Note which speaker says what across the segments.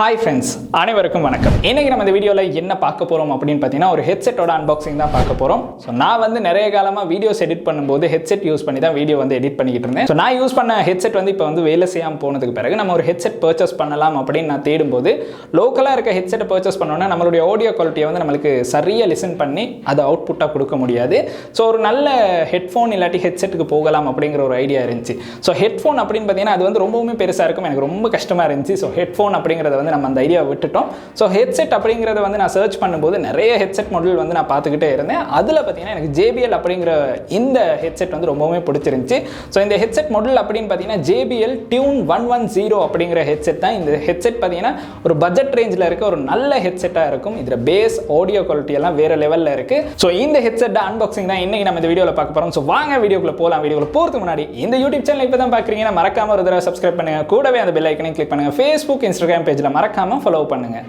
Speaker 1: Hi friends, அனைவருக்கும் வணக்கம். இன்னைக்கு நம்ம இந்த வீடியோல என்ன பார்க்க போறோம் அப்படினு பார்த்தீங்கன்னா ஒரு ஹெட்செட்டோட அன்பாக்சிங் தான் பார்க்க போறோம். சோ நான் வந்து நிறைய காலமா வீடியோஸ் எடிட் பண்ணும்போது ஹெட்செட் யூஸ் பண்ணி தான் வீடியோ வந்து எடிட் பண்ணிட்டு இருந்தேன். சோ நான் யூஸ் பண்ண ஹெட்செட் வந்து இப்போ வந்து வேலை செய்யாம போனதுக்கு பிறகு நம்ம ஒரு ஹெட்செட் பர்ச்சேஸ் பண்ணலாம் அப்படினு நான் தேடும்போது லோக்கலா இருக்க ஹெட்செட் பர்ச்சேஸ் பண்ணோம்னா நம்மளுடைய ஆடியோ குவாலிட்டியை வந்து நமக்கு சரியா லிசன் பண்ணி அதை அவுட்புட்டா கொடுக்க முடியாது. சோ ஒரு நல்ல ஹெட்ஃபோன் இல்லாட்டி ஹெட்செட்டுக்கு போகலாம் அப்படிங்கிற ஒரு ஐடியா இருந்துச்சு. சோ ஹெட்ஃபோன் அப்படினு பார்த்தீங்கன்னா அது வந்து ரொம்பவே பெருசா இருக்கும். எனக்கு ரொம்ப கஷ்டமா இருந்துச்சு. சோ ஹெட்ஃபோன் அப்படிங்கறது வந்து நம்ம அந்த ஐடியா விட்டுட்டோம். ஸோ ஹெட்செட் அப்படிங்கிறத வந்து நான் சர்ச் பண்ணும்போது நிறைய ஹெட்செட் மாடல் வந்து நான் பார்த்துக்கிட்டே இருந்தேன். அதில் பார்த்தீங்கன்னா எனக்கு JBL அப்படிங்கிற இந்த ஹெட்செட் வந்து ரொம்பவே பிடிச்சிருந்துச்சு. ஸோ இந்த ஹெட்செட் மாடல் அப்படின்னு பார்த்தீங்கன்னா JBL T110 அப்படிங்கிற ஹெட்செட் தான். இந்த ஹெட்செட் பார்த்தீங்கன்னா ஒரு பட்ஜெட் ரேஞ்சில் இருக்க ஒரு நல்ல ஹெட்செட்டாக இருக்கும். இதில் பேஸ் ஆடியோ குவாலிட்டி எல்லாம் வேற லெவலில் இருக்கு. ஸோ இந்த ஹெட்செட் அன்பாக்சிங் தான் இன்னைக்கு நம்ம இந்த வீடியோவில் பார்க்க போகிறோம். ஸோ வாங்க வீடியோக்குள்ள போகலாம். வீடியோக்குள்ள போகிறதுக்கு முன்னாடி இந்த யூடியூப் சேனல் இப்போ தான் பார்க்குறீங்கன்னா மறக்காம ஒரு தடவை சப்ஸ்கிரைப் பண்ணுங்க. கூடவே அந்த பெல் ஐக்கனையும் கிளிக் பண்ணுங்க. ஃபேஸ்புக் இன்ஸ்டாகிராம் பேஜில் மறக்காம ஃபாலோ பண்ணுங்க.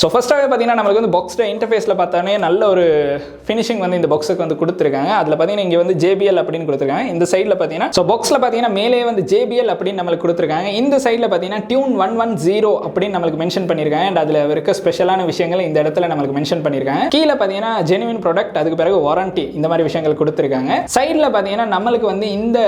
Speaker 1: ஸோ ஃபர்ஸ்ட்டாகவே பார்த்தீங்கன்னா நம்மளுக்கு வந்து பாக்ஸோட இன்டர்ஃபேஸில் பார்த்தாலே நல்ல ஒரு ஃபினிஷிங் வந்து இந்த பாக்ஸுக்கு வந்து கொடுத்துருக்காங்க. அதில் பார்த்தீங்கன்னா இங்கே வந்து JBL அப்படின்னு கொடுத்துருக்காங்க. இந்த சைடில் பார்த்தீங்கன்னா ஸோ பாக்ஸில் பார்த்தீங்கன்னா மேலே வந்து JBL அப்படின்னு நம்மளுக்கு கொடுத்துருக்காங்க. இந்த சைடில் பார்த்தீங்கன்னா Tune110 அப்படின்னு நம்மளுக்கு மென்ஷன் பண்ணியிருக்காங்க. அண்ட் அதில் இருக்க ஸ்பெஷலான விஷயங்கள் இந்த இடத்துல நம்மளுக்கு மென்ஷன் பண்ணியிருக்காங்க. கீழே பார்த்தீங்கன்னா ஜெனுவின் ப்ராடக்ட், அதுக்கு பிறகு வாரண்டி, இந்த மாதிரி விஷயங்கள் கொடுத்துருக்காங்க. சைடில் பார்த்தீங்கன்னா நம்மளுக்கு வந்து இந்த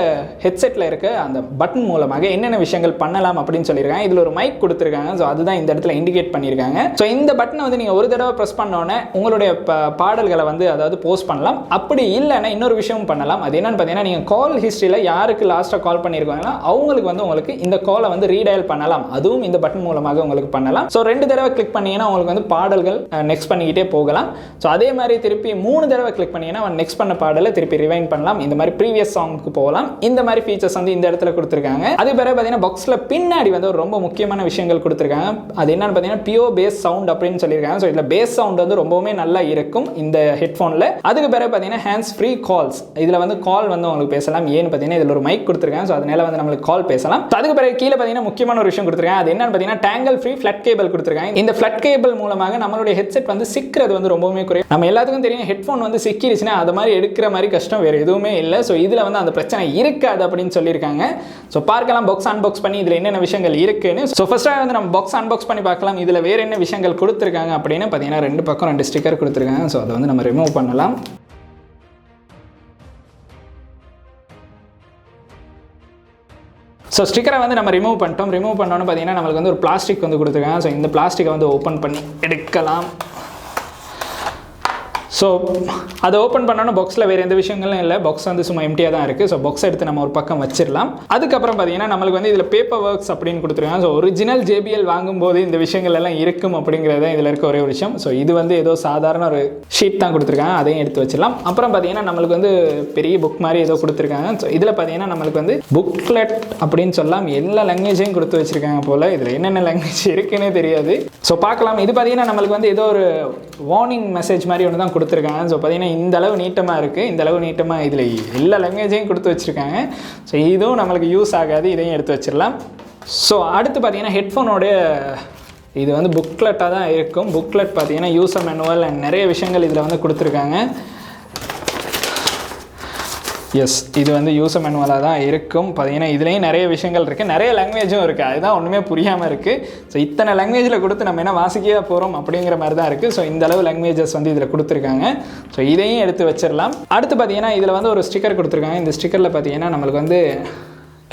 Speaker 1: ஹெட்செட்டில் இருக்க அந்த பட்டன் மூலமாக என்னென்ன விஷயங்கள் பண்ணலாம் அப்படின்னு சொல்லியிருக்காங்க. இதில் ஒரு மைக் கொடுத்துருக்காங்க. ஸோ அதுதான் இந்த இடத்துல இண்டிகேட் பண்ணியிருக்காங்க. ஸோ இந்த பட்டனை வந்து நீங்க ஒரு தடவை பிரஸ் பண்ணோனே உங்களுடைய பாடல்களை வந்து அதாவது போஸ்ட் பண்ணலாம். அப்படி இல்லைன்னா இன்னொரு விஷயம் பண்ணலாம். அது என்னன்னு பார்த்தீங்கன்னா நீங்க கால் ஹிஸ்டரியில் யாருக்கு லாஸ்ட்டாக கால் பண்ணியிருக்காங்களோ அவங்களுக்கு வந்து உங்களுக்கு இந்த காலை வந்து ரீடயல் பண்ணலாம். அதுவும் இந்த பட்டன் மூலமாக உங்களுக்கு பண்ணலாம். ஸோ 2 தடவை கிளிக் பண்ணீங்கன்னா உங்களுக்கு வந்து பாடல்கள் நெக்ஸ்ட் பண்ணிக்கிட்டே போகலாம். ஸோ அதே மாதிரி திருப்பி 3 தடவை கிளிக் பண்ணீங்கன்னா நெக்ஸ்ட் பண்ண பாடலை திருப்பி ரிவைண்ட் பண்ணலாம். இந்த மாதிரி ப்ரீவியஸ் சாங்க்கு போகலாம். இந்த மாதிரி ஃபீச்சர்ஸ் வந்து இந்த இடத்துல கொடுத்துருக்காங்க. அது பிறகு பார்த்தீங்கன்னா பாக்ஸில் பின்னாடி வந்து ஒரு ரொம்ப முக்கியமான விஷயங்கள் கொடுத்துருக்காங்க. அது என்னன்னு பார்த்தீங்கன்னா பியூர் பேஸ் சவுண்ட் அப்படின்னு சொல்லியிருக்காங்க. ஸோ இதில் பேஸ் சவுண்ட் வந்து ரொம்பவுமே நல்லா இருக்கும் இந்த ஹெட்ஃபோனில். அதுக்கு பிறகு பார்த்தீங்கன்னா ஹேண்ட்ஸ் ஃப்ரீ கால்ஸ், இதில் வந்து கால் வந்து உங்களுக்கு பேசலாம். ஏன்னு பார்த்தீங்கன்னா இதில் ஒரு மைக் கொடுத்துருக்காங்க. ஸோ அதனால வந்து நம்மளுக்கு கால் பேசலாம். அதுக்கு பிறகு கீழே பார்த்தீங்கன்னா முக்கியமான ஒரு விஷயம் கொடுத்துருக்காங்க. அது என்னன்னு பார்த்தீங்கன்னா டேங்கல் ஃப்ரீ ஃபிளட் கேபிள் கொடுத்துருக்காங்க. இந்த ஃபிளட் கேபிள் மூலமாக நம்மளுடைய ஹெட்செட் வந்து சிக்கிறது வந்து ரொம்பவுமே குறையும். நம்ம எல்லாத்துக்கும் தெரியும் ஹெட்ஃபோன் வந்து சிக்கிடுச்சுன்னா அது மாதிரி எடுக்கிற மாதிரி கஷ்டம் வேறு எதுவுமே இல்லை. ஸோ இதில் வந்து அந்த பிரச்சனை இருக்காது அப்படின்னு சொல்லியிருக்காங்க. ஸோ பார்க்கலாம் பாக்ஸ் அன்பாக்ஸ் பண்ணி இதில் என்னென்ன விஷயங்கள் இருக்குன்னு. ஸோ ஃபர்ஸ்ட்டாக வந்து நம்ம பாக்ஸ் அன்பாக்ஸ் பண்ணி பார்க்கலாம். இதில் வேறு என்ன விஷயங்கள் கொடுத்துருக்காங்க அப்படின்னு பார்த்தீங்கன்னா 2 பக்கம் 2 ஸ்டிக்கர் கொடுத்துருக்காங்க. ஸோ அதை வந்து நம்ம ரிமூவ் பண்ணலாம். ஸோ ஸ்டிக்கரை வந்து நம்ம ரிமூவ் பண்ணிட்டோம். ரிமூவ் பண்ணோன்னு பார்த்தீங்கன்னா நம்மளுக்கு வந்து ஒரு பிளாஸ்டிக் வந்து கொடுத்துருக்காங்க. ஸோ இந்த பிளாஸ்டிக்கை வந்து ஓப்பன் பண்ணி எடுக்கலாம். ஸோ அதை ஓப்பன் பண்ணோன்னா பாக்ஸில் வேறு எந்த விஷயங்களும் இல்லை. பாக்ஸ் வந்து சும்மா எம்டியாக தான் இருக்குது. ஸோ பாக்ஸ் எடுத்து நம்ம ஒரு பக்கம் வச்சிடலாம். அதுக்கப்புறம் பார்த்தீங்கன்னா நம்மளுக்கு வந்து இதில் பேப்பர் ஒர்க்ஸ் அப்படின்னு கொடுத்துருக்காங்க. ஸோ ஒரிஜினல் JBL வாங்கும்போது இந்த விஷயங்கள் எல்லாம் இருக்கும் அப்படிங்கிறத இதில் இருக்க ஒரே ஒரு விஷயம். ஸோ இது வந்து ஏதோ சாதாரண ஒரு ஷீட் தான் கொடுத்துருக்காங்க. அதையும் எடுத்து வச்சிடலாம். அப்புறம் பார்த்தீங்கன்னா நம்மளுக்கு வந்து பெரிய புக் மாதிரி ஏதோ கொடுத்துருக்காங்க. ஸோ இதில் பார்த்தீங்கன்னா நம்மளுக்கு வந்து புக்லெட் அப்படின்னு சொல்லலாம். எல்லா லாங்குவேஜையும் கொடுத்து வச்சிருக்காங்க போல். இதில் என்னென்ன லாங்குவேஜ் இருக்குன்னே தெரியாது. ஸோ பார்க்கலாம். இது பார்த்தீங்கன்னா நம்மளுக்கு வந்து ஏதோ ஒரு வார்னிங் மெசேஜ் மாதிரி ஒன்று தான் கொடுத்துருக்காங்க. ஸோ பார்த்தீங்கன்னா இந்த அளவு நீட்டமாக இருக்குது. இந்த அளவு நீட்டமாக இதில் எல்லா லாங்குவேஜையும் கொடுத்து வச்சுருக்காங்க. ஸோ இதுவும் நம்மளுக்கு யூஸ் ஆகாது. இதையும் எடுத்து வச்சிடலாம். ஸோ அடுத்து பார்த்தீங்கன்னா ஹெட்ஃபோனோடைய இது வந்து புக்லெட்டாக தான் இருக்கும். புக்லெட் பார்த்தீங்கன்னா யூசர் மேனுவல் அண்ட் நிறைய விஷயங்கள் இதில் வந்து கொடுத்துருக்காங்க. எஸ், இது வந்து யூசர் மேனுவலாக தான் இருக்கும். பார்த்தீங்கன்னா இதுலேயும் நிறைய விஷயங்கள் இருக்குது. நிறைய லாங்குவேஜும் இருக்குது. அதுதான் ஒன்றுமே புரியாமல் இருக்குது. ஸோ இத்தனை லாங்குவேஜில் கொடுத்து நம்ம என்ன வாசிக்கவே போகிறோம் அப்படிங்கிற மாதிரி தான் இருக்குது. ஸோ இந்த அளவு லாங்குவேஜஸ் வந்து இதில் கொடுத்துருக்காங்க. ஸோ இதையும் எடுத்து வச்சிடலாம். அடுத்து பார்த்தீங்கன்னா இதில் வந்து ஒரு ஸ்டிக்கர் கொடுத்துருக்காங்க. இந்த ஸ்டிக்கரில் பார்த்தீங்கன்னா நம்மளுக்கு வந்து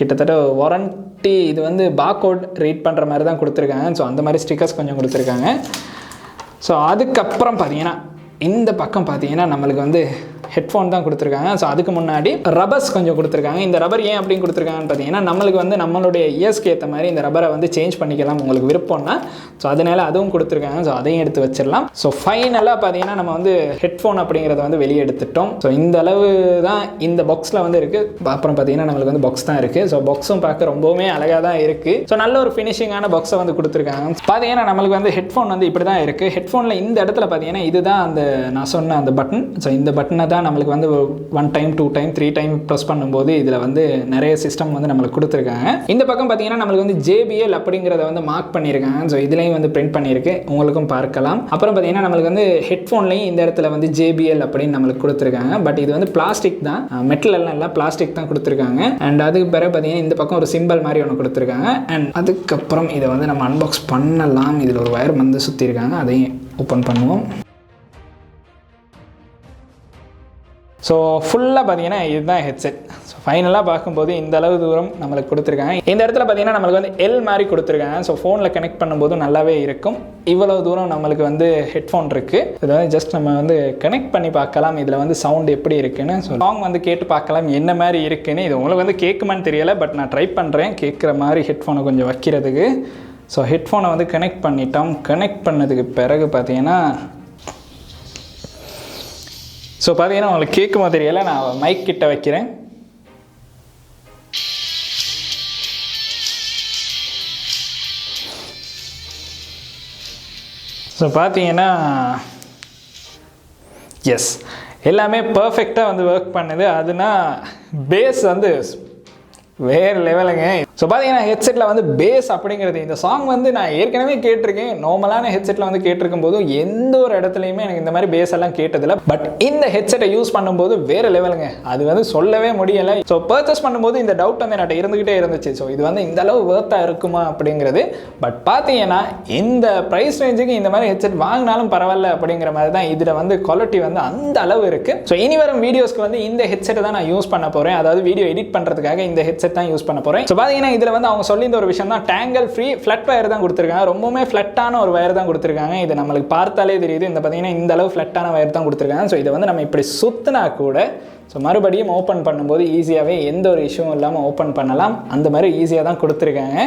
Speaker 1: கிட்டத்தட்ட வாரண்டி, இது வந்து பார்கோட் ரீட் பண்ணுற மாதிரி தான் கொடுத்துருக்காங்க. ஸோ அந்த மாதிரி ஸ்டிக்கர்ஸ் கொஞ்சம் கொடுத்துருக்காங்க. ஸோ அதுக்கப்புறம் பார்த்தீங்கன்னா இந்த பக்கம் பார்த்தீங்கன்னா நம்மளுக்கு வந்து ஹெட்ஃபோன் தான் கொடுத்துருக்காங்க. ஸோ அதுக்கு முன்னாடி ரப்பர்ஸ் கொஞ்சம் கொடுத்துருக்காங்க. இந்த ரப்பர் ஏன் அப்படின்னு கொடுத்துருக்காங்கன்னு பார்த்தீங்கன்னா நம்மளுக்கு வந்து நம்மளுடைய இயர்ஸ்க்கு ஏற்ற மாதிரி இந்த ரப்பரை வந்து சேஞ்ச் பண்ணிக்கலாம் உங்களுக்கு விருப்பம்னா. ஸோ அதனால அதுவும் கொடுத்துருக்காங்க. ஸோ அதையும் எடுத்து வச்சிடலாம். ஸோ ஃபைனலாக பார்த்தீங்கன்னா நம்ம வந்து ஹெட்ஃபோன் அப்படிங்கிறத வந்து வெளியே எடுத்துட்டோம். ஸோ இந்த அளவு தான் இந்த பாக்ஸில் வந்து இருக்குது. அப்புறம் பார்த்தீங்கன்னா நம்மளுக்கு வந்து பாக்ஸ் தான் இருக்குது. ஸோ பாக்ஸும் பார்க்க ரொம்பவுமே அழகாக தான் இருக்குது. ஸோ நல்ல ஒரு ஃபினிஷிங்கான பாக்ஸை வந்து கொடுத்துருக்காங்க. பார்த்தீங்கன்னா நம்மளுக்கு வந்து ஹெட்ஃபோன் வந்து இப்படி தான் இருக்குது. ஹெட்ஃபோனில் இந்த இடத்துல பார்த்தீங்கன்னா இதுதான் அந்த நான் சொன்ன அந்த பட்டன். ஸோ இந்த பட்டனை தான் நம்மளுக்கு வந்து 1 டைம் 2 டைம் 3 டைம் ப்ரெஸ் பண்ணும்போது இதில் வந்து நிறைய சிஸ்டம் வந்து நம்மளுக்கு கொடுத்துருக்காங்க. இந்த பக்கம் பார்த்தீங்கன்னா நம்மளுக்கு வந்து JBL அப்படிங்கிறத வந்து மார்க் பண்ணியிருக்காங்க. ஸோ இதுலேயும் வந்து பிரிண்ட் பண்ணியிருக்கு, உங்களுக்கும் பார்க்கலாம். அப்புறம் பார்த்தீங்கன்னா நம்மளுக்கு வந்து ஹெட்ஃபோன்லையும் இந்த இடத்துல வந்து JBL அப்படின்னு நம்மளுக்கு கொடுத்துருக்காங்க. பட் இது வந்து பிளாஸ்டிக் தான், மெட்டல் எல்லாம் இல்லை, பிளாஸ்டிக் தான் கொடுத்துருக்காங்க. அண்ட் அதுக்கு பிறகு பார்த்தீங்கன்னா இந்த பக்கம் ஒரு சிம்பிள் மாதிரி ஒன்று கொடுத்துருக்காங்க. அண்ட் அதுக்கப்புறம் இதை வந்து நம்ம அன்பாக்ஸ் பண்ணலாம். இதில் ஒரு வயர் வந்து சுற்றி இருக்காங்க, அதையும் ஓப்பன் பண்ணுவோம். ஸோ ஃபுல்லாக பார்த்தீங்கன்னா இதுதான் ஹெட்செட். ஸோ ஃபைனலாக பார்க்கும்போது இந்த அளவு தூரம் நம்மளுக்கு கொடுத்துருக்காங்க. இந்த இடத்துல பார்த்தீங்கன்னா நம்மளுக்கு வந்து L மாதிரி கொடுத்துருக்காங்க. ஸோ ஃபோனில் கனெக்ட் பண்ணும்போது நல்லாவே இருக்கும். இவ்வளவு தூரம் நம்மளுக்கு வந்து ஹெட்ஃபோன் இருக்குது. இதை வந்து ஜஸ்ட் நம்ம வந்து கனெக்ட் பண்ணி பார்க்கலாம், இதில் வந்து சவுண்ட் எப்படி இருக்குன்னு. ஸோ சாங் வந்து கேட்டு பார்க்கலாம் என்ன மாதிரி இருக்குன்னு. இது உங்களுக்கு வந்து கேட்குமான்னு தெரியலை, பட் நான் ட்ரை பண்ணுறேன் கேட்குற மாதிரி ஹெட்ஃபோனை கொஞ்சம் வைக்கிறதுக்கு. ஸோ ஹெட்ஃபோனை வந்து கனெக்ட் பண்ணிட்டோம். கனெக்ட் பண்ணதுக்கு பிறகு பார்த்தீங்கன்னா உங்களுக்கு கேட்குமா தெரியல, நான் மைக் கிட்ட வைக்கிறேன். ஸோ பார்த்தீங்கன்னா எஸ், எல்லாமே பர்ஃபெக்டாக வந்து ஒர்க் பண்ணுது. அதுனா பேஸ் வந்து வேறு லெவலுங்க. ஸோ பார்த்தீங்கன்னா ஹெட்செட்டில் வந்து பேஸ் அப்படிங்கிறது, இந்த சாங் வந்து நான் ஏற்கனவே கேட்டிருக்கேன். நார்மலான ஹெட்செட்டில் வந்து கேட்டிருக்கும் போது எந்த ஒரு இடத்துலையுமே எனக்கு இந்த மாதிரி பேஸ் எல்லாம் கேட்டதில்லை. பட் இந்த ஹெட்செட்டை யூஸ் பண்ணும்போது வேறு லெவலுங்க, அது வந்து சொல்லவே முடியலை. ஸோ பர்ச்சேஸ் பண்ணும்போது இந்த டவுட் வந்து என்கிட்ட இருந்துக்கிட்டே இருந்துச்சு. ஸோ இது வந்து இந்த அளவு ஒர்த்தாக இருக்குமா அப்படிங்கிறது. பட் பார்த்தீங்கன்னா இந்த ப்ரைஸ் ரேஞ்சுக்கு இந்த மாதிரி ஹெட்செட் வாங்கினாலும் பரவாயில்ல அப்படிங்கிற மாதிரி தான். இதில் வந்து குவாலிட்டி வந்து அந்த அளவு இருக்குது. ஸோ இனி வரும் வீடியோஸ்க்கு வந்து இந்த ஹெட்செட்டை தான் நான் யூஸ் பண்ண போகிறேன். அதாவது வீடியோ எடிட் பண்ணுறதுக்காக இந்த ஹெட்செட் தான் யூஸ் பண்ண போகிறேன். ஸோ பார்த்தீங்கன்னா இதில் வந்து அவங்க சொல்லி இந்த ஒரு விஷயம் தான், டேங்கல் ஃப்ரீ ஃப்ளட் வயர் தான் கொடுத்துருக்காங்க. ரொம்பவுமே ஃப்ளட்டான ஒரு வயர் தான் கொடுத்துருக்காங்க. இது நம்மளுக்கு பார்த்தாலே தெரியுது. இந்த பார்த்தீங்கன்னா இந்த அளவு ஃப்ளட்டான வயர் தான் கொடுத்துருக்காங்க. ஸோ இதை வந்து நம்ம இப்படி சுற்றினா கூட மறுபடியும் ஓப்பன் பண்ணும்போது ஈஸியாகவே எந்த ஒரு இஷ்யூவும் இல்லாமல் ஓப்பன் பண்ணலாம். அந்த மாதிரி ஈஸியாக தான் கொடுத்துருக்காங்க.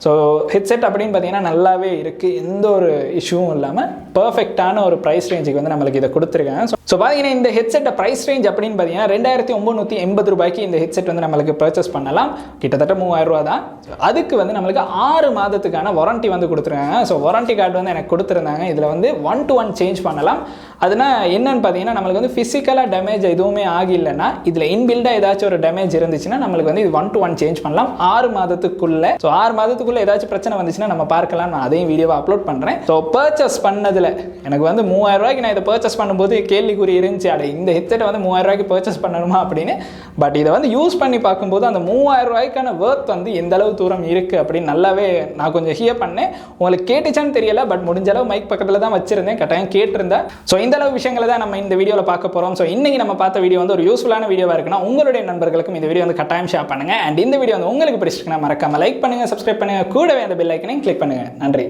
Speaker 1: ஸோ ஹெட்செட் அப்படின்னு பார்த்தீங்கன்னா நல்லாவே இருக்குது, எந்த ஒரு இஷ்யூவும் இல்லாமல் பர்ஃபெக்டான ஒரு ப்ரைஸ் ரேஞ்சுக்கு வந்து நம்மளுக்கு இதை கொடுத்துருக்காங்க. ஸோ பார்த்தீங்கன்னா இந்த ஹெட்செட்டை ப்ரைஸ் ரேஞ்ச் அப்படின்னு பார்த்தீங்கன்னா 2980 ரூபாய்க்கு இந்த ஹெட்செட் வந்து நம்மளுக்கு பர்ச்சேஸ் பண்ணலாம். கிட்டத்தட்ட 3000 ரூபா தான். அதுக்கு வந்து நம்மளுக்கு 6 மாதத்துக்கான வாரண்டி வந்து கொடுத்துருக்காங்க. ஸோ வாரண்டி கார்டு வந்து எனக்கு கொடுத்துருந்தாங்க. இதில் வந்து 1-to-1 சேஞ்ச் பண்ணலாம். அதுனா என்னன்னு பார்த்தீங்கன்னா நம்மளுக்கு வந்து ஃபிசிக்கலாக டேமேஜ் எதுவுமே ஆகில்லைன்னா, இதில் இன்பில்டாக ஏதாச்சும் ஒரு டேமேஜ் இருந்துச்சுன்னா நம்மளுக்கு வந்து இது 1-to-1 சேஞ்ச் பண்ணலாம் 6 மாதத்துக்குள்ளே. ஸோ 6 மாதத்துக்குள்ளே ஏதாச்சும் பிரச்சனை வந்துச்சுன்னா நம்ம பார்க்கலாம். நான் அதையும் வீடியோவை அப்லோட் பண்ணுறேன். ஸோ பர்ச்சேஸ் பண்ணதில் எனக்கு வந்து 3000 ரூபாய்க்கு நான் இதை பர்ச்சேஸ் பண்ணும்போது கேள்விக்குறி இருந்துச்சு, அட இந்த ஹெட்செட்டை வந்து 3000 ரூபாய்க்கு பர்ச்சேஸ் பண்ணணுமா அப்படின்னு. பட் இதை வந்து யூஸ் பண்ணி பார்க்கும்போது அந்த 3000 ரூபாய்க்கான ஒர்த் வந்து எந்த அளவு தூரம் இருக்குது அப்படின்னு நல்லாவே நான் கொஞ்சம் ஹியர் பண்ணேன். உங்களுக்கு கேட்டுச்சான்னு தெரியல, பட் முடிஞ்ச அளவு மைக் பக்கத்தில் தான் வச்சிருந்தேன், கட்டாயம் கேட்டிருந்தேன். ஸோ இந்த அளவு விஷயங்களை தான் நம்ம இந்த வீடியோவில் பார்க்க போகிறோம். ஸோ இன்னைக்கு நம்ம பார்த்த வீடியோ வந்து ஒரு யூஸ்ஃபுல்லான வீடியோவாக இருக்குன்னா உங்களுடைய நண்பர்களுக்கும் இந்த வீடியோ வந்து கட்டாயம் ஷேர் பண்ணுங்கள். அண்ட் இந்த வீடியோ வந்து உங்களுக்கு பிடிச்சிருக்குன்னா மறக்காம லைக் பண்ணுங்கள், சப்ஸ்கிரைப் பண்ணுங்கள், கூடவே அந்த பெல் ஐக்கனையும் கிளிக் பண்ணுங்கள். நன்றி.